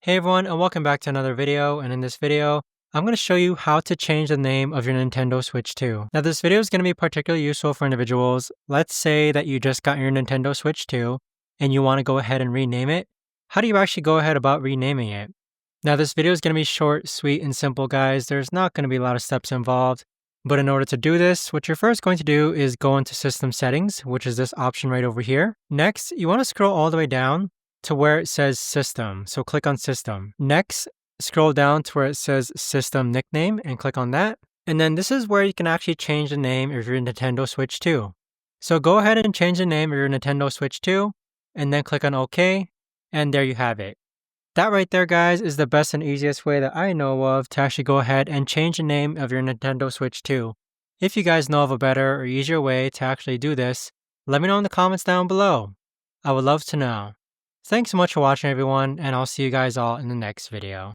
Hey everyone, and welcome back to another video. And in this video, I'm going to show you how to change the name of your Nintendo Switch 2. Now this video is going to be particularly useful for individuals. Let's say that you just got your Nintendo Switch 2 and you want to go ahead and rename it. How do you actually go ahead about renaming it? Now this video is going to be short, sweet, and simple, guys. There's not going to be a lot of steps involved. But in order to do this, what you're first going to do is go into System Settings, which is this option right over here. Next, you want to scroll all the way down to where it says System. So click on System. Next, scroll down to where it says System Nickname and click on that. And then this is where you can actually change the name of your Nintendo Switch 2. So go ahead and change the name of your Nintendo Switch 2 and then click on OK. And there you have it. That right there, guys, is the best and easiest way that I know of to actually go ahead and change the name of your Nintendo Switch 2. If you guys know of a better or easier way to actually do this, let me know in the comments down below. I would love to know. Thanks so much for watching, everyone, and I'll see you guys all in the next video.